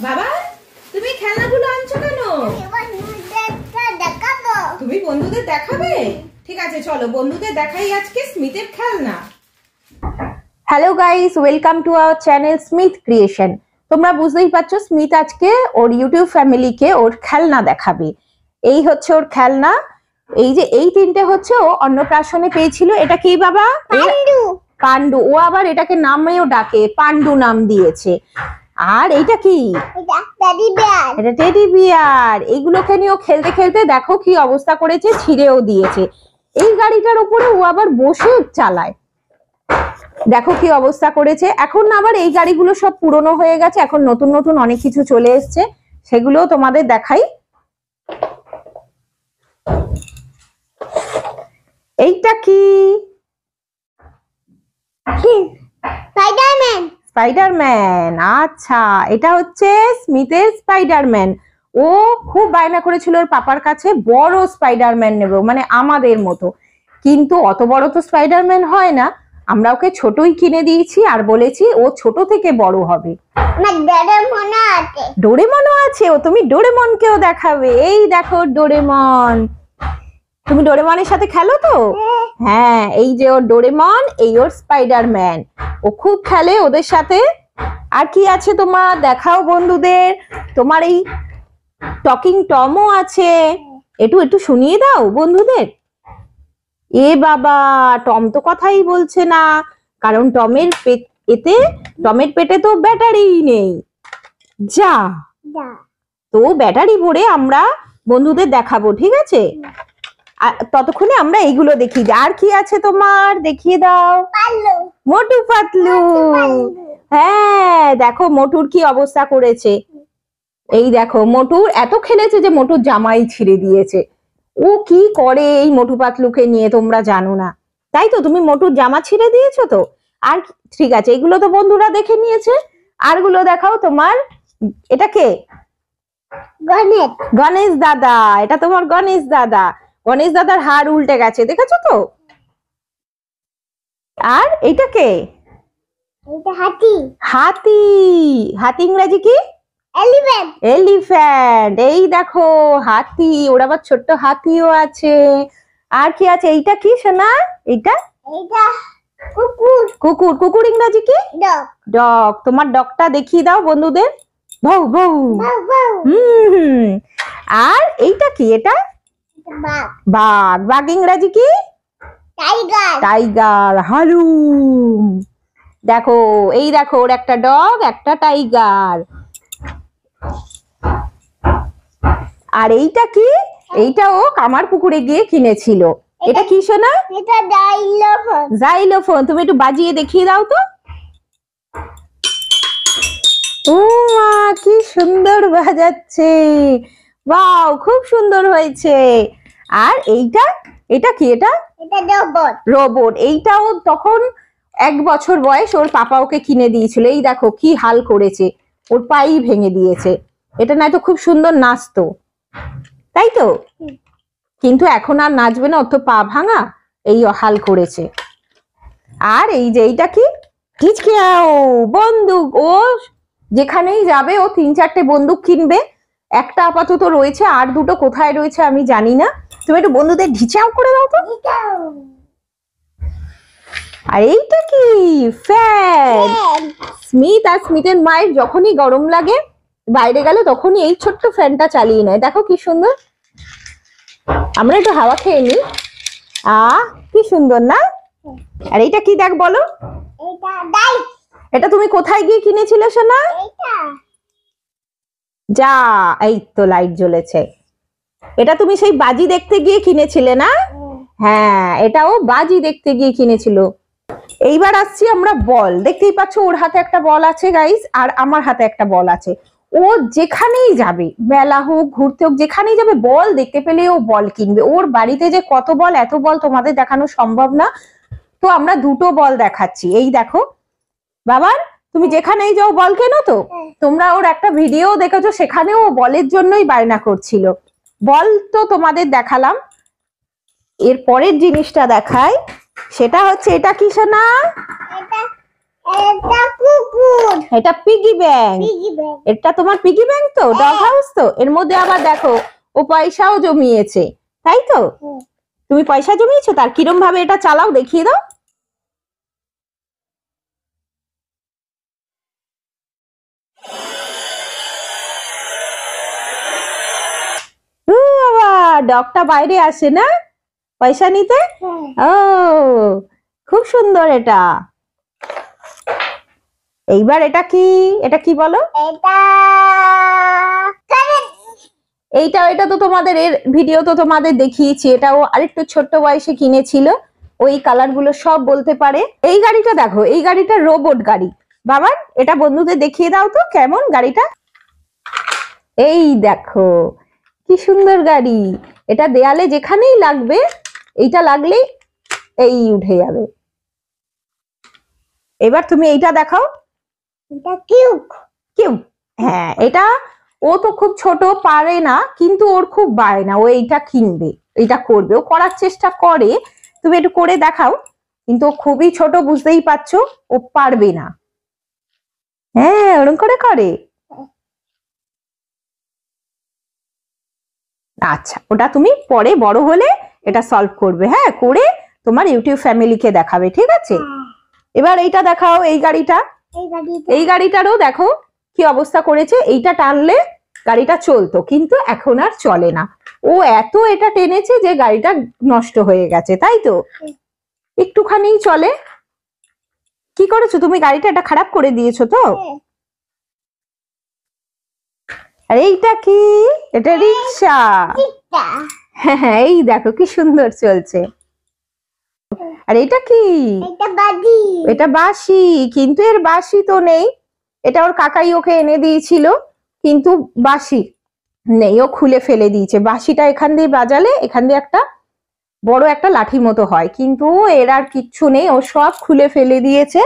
বাবা তুমি খেলনাগুলো আনছো কেন? তুমি বন্ধুদের দেখাবে? ঠিক আছে চলো বন্ধুদের দেখাই আজকে স্মিথের খেলনা। Hello guys, welcome to our channel Smith creation. তোমরা বুঝতেই পারছো স্মিথ আজকে ওর ইউটিউব ফ্যামিলিকে ওর খেলনা দেখাবে। এই হচ্ছে ওর খেলনা। এই যে এই তিনটে হচ্ছে ও অন্নপ্রাশনে পেয়েছিল। এটা কি বাবা? পান্ডু। পান্ডু। ও আবার এটাকে নামেও ডাকে, পান্ডু নাম দিয়েছে। আর এইটা কি? এটা টেডি বিয়ার। এইগুলোকে নিয়ে ও খেলতে খেলতে দেখো কি অবস্থা করেছে, ছিঁড়েও দিয়েছে। এই গাড়িটার উপরে ও আবার বসে চালায়, দেখো কি অবস্থা করেছে। এখন আবার এই গাড়িগুলো সব পুরনো হয়ে গেছে, এখন নতুন নতুন অনেক কিছু চলে এসছে, সেগুলো তোমাদের দেখাই। এইটা কি? স্পাইডারম্যান। স্পাইডারম্যান, আচ্ছা এটা হচ্ছে স্মিথের স্পাইডারম্যান। ও খুব বায়না করেছিল ওর পাপার কাছে বড় স্পাইডারম্যান নেব, মানে আমাদের মতো, কিন্তু অত বড় তো স্পাইডারম্যান হয় না, আমরা ওকে ছোটই কিনে দিয়েছি আর বলেছি ও ছোট থেকে বড় হবে। ডোরেমনও আছে। ও তুমি ডোরেমনকেও দেখাবে। এই দেখো ডোরেমন। তুমি ডোরেমনের সাথে খেলো তো? হ্যাঁ, এই যে ওর ডোরেমন, এই ওর স্পাইডারম্যান। ও খুব খেলে ওদের সাথে। আর কি আছে তোমার দেখাও বন্ধুদের। তোমার এই টকিং টমও আছে, একটু শুনিয়ে দাও বন্ধুদের। এ বাবা, টম তো কথাই বলছে না, কারণ টমের পেটে তো ব্যাটারি নেই। যা, তো ব্যাটারি ভরে আমরা বন্ধুদের দেখাবো, ঠিক আছে? ততক্ষণে আমরা এইগুলো দেখি। আর কি আছে তোমার, দেখিয়ে দাও। মোটু পাতলু। হ্যাঁ দেখো মোটুর কি অবস্থা করেছে। এই দেখো মোটুর এত খেলেছে যে মোটুর জামাই ছিঁড়ে দিয়েছে। ও কি করে এই মোটু পাতলুকে নিয়ে তোমরা জানো না, তাই তো? তুমি মোটুর জামা ছিঁড়ে দিয়েছো তো। আর ঠিক আছে, এগুলো তো বন্ধুরা দেখে নিয়েছে। আরগুলো দেখাও তোমার। এটা কে? গণেশ দাদা। এটা তোমার গণেশ দাদা। গণেশ দাদার হাড় উল্টে গেছে, দেখেছো তো? আর এইটা কে? হাতি। হাতি। হাতি ইংরেজি কি? এলিফ্যান্ট। এলিফ্যান্ট। এই দেখো হাতি, ওর আবার ছোট্ট হাতিও আছে। আর কি আছে? এইটা কি সোনা? এইটা কুকুর। কুকুর। কুকুর ইংরেজি কি? ডগ। ডগ। তোমার ডগটা দেখিয়ে দাও বন্ধুদের। বউ বউ। আর এইটা কি? এটা বাঘ। বাঘ ইংরেজি কি? টাইগার। টাইগার। হালুম। দেখো এই দেখো ওর একটা ডগ, একটা টাইগার। আর এইটা কি? এইটা ও কামার পুকুরে গিয়ে কিনেছিল। এটা কি সোনা? এটা জাইলোফোন। জাইলোফোন। তুমি একটু বাজিয়ে দেখিয়ে দাও তো। ও মা, কি সুন্দর বাজাচ্ছে। বাও, খুব সুন্দর হয়েছে। আর এইটা? এটা কি? এটা রোবট। রোবট। এইটাও তখন 1 বছর বয়স, ওর পাপা ওকে কিনে দিয়েছিল। এই দেখো কি হাল করেছে, ওর পাই ভেঙে দিয়েছে। এটা না তো খুব সুন্দর নাচতো, তাই তো? কিন্তু এখন আর নাচবে না, ওর তো পা ভাঙা, এই হাল করেছে। আর এই যে এইটা কি? হিচকিয়াও। বন্দুক। ও যেখানেই যাবে ও 3-4টে বন্দুক কিনবে। একটা আপাতত রয়েছে, আর দুটো কোথায় রয়েছে আমি জানি না। তুমি একটু বন্ধুদের ঢিচাও করে দাও তো। আর এইটা কি? ফ্যান। স্মিথ আর স্মিথের মায়ের যখনই গরম লাগে বাইরে গেলে তখনই এই ছোট্ট ফ্যানটা চালিয়ে নেয়। দেখো কি সুন্দর। আমরা একটু হাওয়া খেয়ে নি। কি সুন্দর না? আর এইটা কি দেখ বলো? এটা তুমি কোথায় গিয়ে কিনেছিলে সোনা? যা, এই তো লাইট জ্বলেছে। এটা তুমি সেই বাজি দেখতে গিয়ে কিনেছিলে না? হ্যাঁ, এটাও বাজি দেখতে গিয়ে কিনেছিল। এইবার আসছি আমরা বল। দেখতেই পাচ্ছ ওর হাতে একটা বল আছে গাইস, আর আমার হাতে একটা বল আছে। ও যেখানেই যাবে, মেলা হোক, ঘুরতে হোক, যেখানেই যাবে বল দেখতে পেলে ও বল কিনবে। ওর বাড়িতে যে কত বল, এত বল তোমাদের দেখানো সম্ভব না, তো আমরা দুটো বল দেখাচ্ছি। এই দেখো বাবার, তুমি যেখানেই যাও বল কেনো তো। তোমরা ওর একটা ভিডিও দেখেছো, সেখানেও বলের জন্যই বায়না করছিল। বল তো তোমাদের দেখালাম। এর পরের জিনিসটা দেখাই, সেটা হচ্ছে এটা কি সোনা? এটা কুকুর। এটা পিগি ব্যাংক। এটা তোমার পিগি ব্যাংক তো, ডগ হাউস তো। এর মধ্যে আবার দেখো ও পয়সাও জমিয়েছে, তাই তো? তুমি পয়সা জমিয়েছো, তার কিরম ভাবে এটা চালাও দেখিয়ে দাও। বাবা, ডগটা বাইরে আসে না পয়সা নিতে? ও খুব সুন্দর এটা। এইবার এটা কি বলো? এটা তো তোমাদের এর ভিডিও তো তোমাদের দেখিয়েছি। এটাও আরেকটু ছোট্ট বয়সে কিনেছিল। ওই কালার গুলো সব বলতে পারে। এই গাড়িটা দেখো, এই গাড়িটা রোবট গাড়ি। বাবা এটা বন্ধুদের দেখিয়ে দাও তো কেমন গাড়িটা। এই দেখো কি সুন্দর গাড়ি। এটা দেয়ালে যেখানেই লাগবে, এইটা লাগলেই এই উঠে যাবে। এবার তুমি এইটা দেখাও। এটা কিউব। কিউব, হ্যাঁ। এটা ও তো খুব ছোট, পারে না, কিন্তু ওর খুব বায়না, ও এইটা কিনবে, এইটা করবে, ও করার চেষ্টা করে। তুমি একটু করে দেখাও। কিন্তু ও খুবই ছোট, বুঝতেই পারছো, ও পারবে না। হ্যাঁ ওরকম করে করে। আচ্ছা, ওটা তুমি পরে বড় হলে এটা সলভ করবে, হ্যাঁ, করে তোমার ইউটিউব ফ্যামিলিকে দেখাবে, ঠিক আছে? এবার এইটা দেখাও, এই গাড়িটা। এই গাড়িটারও দেখো কি অবস্থা করেছে। এইটা টানলে গাড়িটা চলতো, কিন্তু এখন আর চলে না। ও এত এটা টেনেছে যে গাড়িটা নষ্ট হয়ে গেছে, তাই তো? একটুখানি চলে। কি করেছো তুমি? গাড়িটা এটা খারাপ করে দিয়েছো তো। আর এইটা কি? এটা রিক্সা। হ্যাঁ, এই দেখো কি সুন্দর চলছে। আর এটা কি? এটা বাঁশি, কিন্তু এর বাঁশি তো নেই। এটা ওর কাকাই ওকে এনে দিয়েছিল, কিন্তু বাঁশি নেই, ও খুলে ফেলে দিয়েছে। বাঁশিটা এখান দিয়ে বাজালে এখান দিয়ে একটা বড় একটা লাঠি মতো হয়, কিন্তু এর আর কিচ্ছু নেই, ও সব খুলে ফেলে দিয়েছে।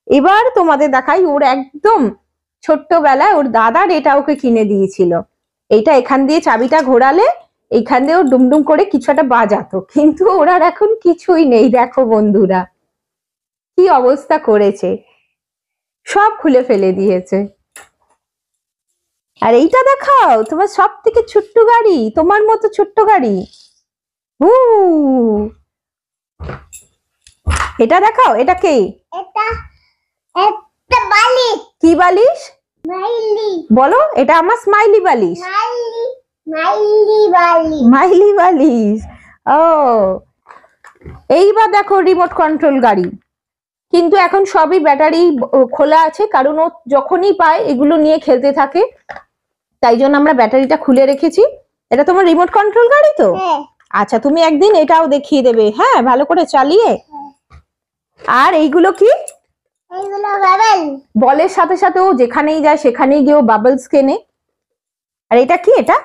এবার তোমাদের দেখাই, ওর একদম ছোট্টবেলায় ওর দাদার এটা ওকে কিনে দিয়েছিল। এইটা এখান দিয়ে চাবিটা ঘোরালে এইখান দিয়ে ও ডুমডুম করে কিছু একটা বাজাতো, কিন্তু ওর আর এখন কিছুই নেই। দেখো বন্ধুরা কি অবস্থা করেছে, সব খুলে ফেলে দিয়েছে। আর এইটা দেখাও, তোমার সব থেকে ছোট্ট গাড়ি, তোমার মতো ছোট্ট গাড়ি। এটা দেখাও, এটা কে? এটা বালিশ। কি বালিশ? মাইলি। বলো, এটা আমার স্মাইলি বালিশ। মাইলি বালিশ। মাইলি বালিশ। ও এইবার দেখো রিমোট কন্ট্রোল গাড়ি, কিন্তু এখন সবই ব্যাটারি খোলা আছে, কারণ ও যখনই পায় এগুলো নিয়ে খেলতে থাকে, তাই জন্য আমরা ব্যাটারিটা খুলে রেখেছি। এটা তোমার রিমোট কন্ট্রোল গাড়ি তো? আচ্ছা, তুমি একদিন এটাও দেখিয়ে দেবে, হ্যাঁ, ভালো করে চালিয়ে। আর এইগুলো কি? এইগুলো বাবল। বলের সাথে সাথে ও যেখানেই যায় সেখানেই গিয়ে ও বাবলস কেনে। আর এটা কি? এটা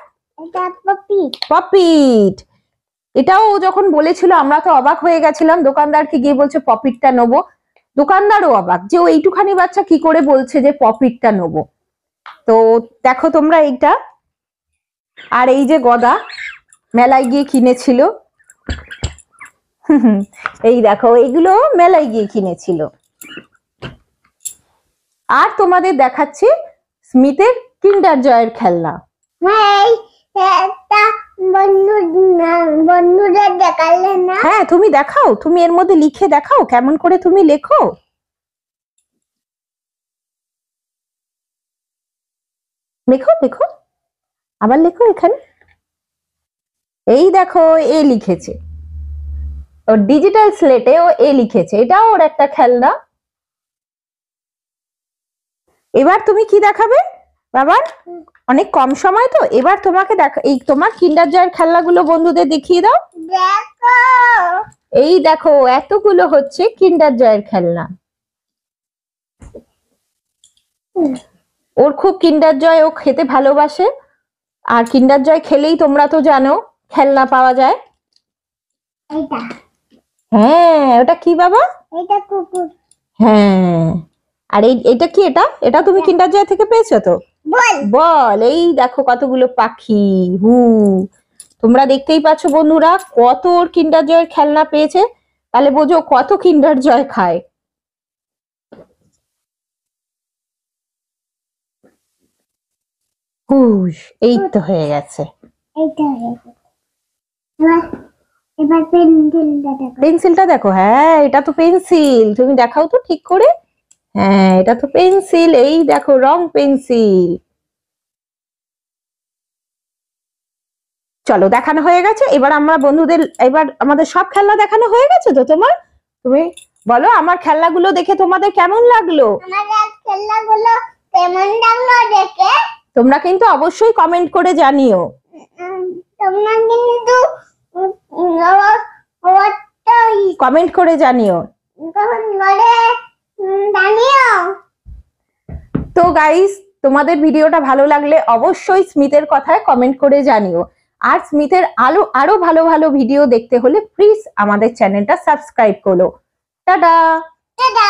পপিট। পপিট। এটাও ও যখন বলেছিল আমরা তো অবাক হয়ে গেছিলাম, দোকানদারকে গিয়ে বলছে পপিটটা নেবো। দোকানদারও অবাক যে ও এইটুখানি বাচ্চা কি করে বলছে যে পপিটটা নেবো। তো দেখো তোমরা এইটা। আর এই যে গদা মেলায় গিয়ে কিনেছিল, এই দেখো এইগুলো মেলায় গিয়ে কিনেছিল। আর তোমাদের দেখাচ্ছি স্মিথের কিন্ডার জয়ের খেলনা। বন্ধুদের দেখালে না? হ্যাঁ তুমি দেখাও, তুমি এর মধ্যে লিখে দেখাও কেমন করে তুমি লেখো। লেখো লেখো, আবার লেখো এখানে। এই দেখো এ লিখেছে, ওর ডিজিটাল স্লেটে ও এ লিখেছে, এটাও ওর একটা খেলনা। এবার তুমি কি দেখাবে বাবার? অনেক কম সময় তো, এবার তোমাকে দেখা, এই তোমার কিন্ডার জয়ের খেলনাগুলো বন্ধুদের দেখিয়ে দাও। দেখো, এই দেখো এতগুলো হচ্ছে কিন্ডার জয়ের খেলনা। ওর খুব কিন্ডার জয় ও খেতে ভালোবাসে। আর কিন্ডার জয় খেলেই তোমরা তো জানো খেলনা পাওয়া যায়। এইটা। হ্যাঁ ওটা কি বাবা? এটা কুকুর। হ্যাঁ। আর এইটা কি? এটা তুমি কিন্ডার জয় থেকে পেয়েছো তো? বল। বল। এই দেখো কতগুলো পাখি। তোমরা দেখতেই পাচ্ছ বন্ধুরা কত ওর কিন্ডার জয়ের খেলনা পেয়েছে, তাহলে বোঝো কত কিন্ডার জয় খায়। হুশ, এই তো হয়ে গেছে। এইটা হয়ে গেছে। এবার এবার পেন্সিলটা দেখো। পেন্সিলটা দেখো, হ্যাঁ এটা তো পেন্সিল, তুমি দেখাও তো ঠিক করে। হ্যাঁ এটা তো পেন্সিল, এই দেখো রং পেন্সিল। চলো দেখানো হয়ে গেছে, এবার আমরা বন্ধুদের, এবার আমাদের সব খেলনা দেখানো হয়ে গেছে তো তোমার। তুমি বলো আমার খেলনাগুলো দেখে তোমাদের কেমন লাগলো। আমাদের খেলনাগুলো কেমন লাগলো দেখে তোমরা কিন্তু অবশ্যই কমেন্ট করে জানিও। তোমরা কিন্তু কমেন্ট করে জানিও। জানিও। তো গাইস, তোমাদের ভিডিওটা ভালো লাগলে অবশ্যই স্মিথের কথায় কমেন্ট করে জানিও। আর স্মিথের আরো ভালো ভালো ভিডিও দেখতে হলে প্লিজ আমাদের চ্যানেলটা সাবস্ক্রাইব করো। টাটা। টাটা।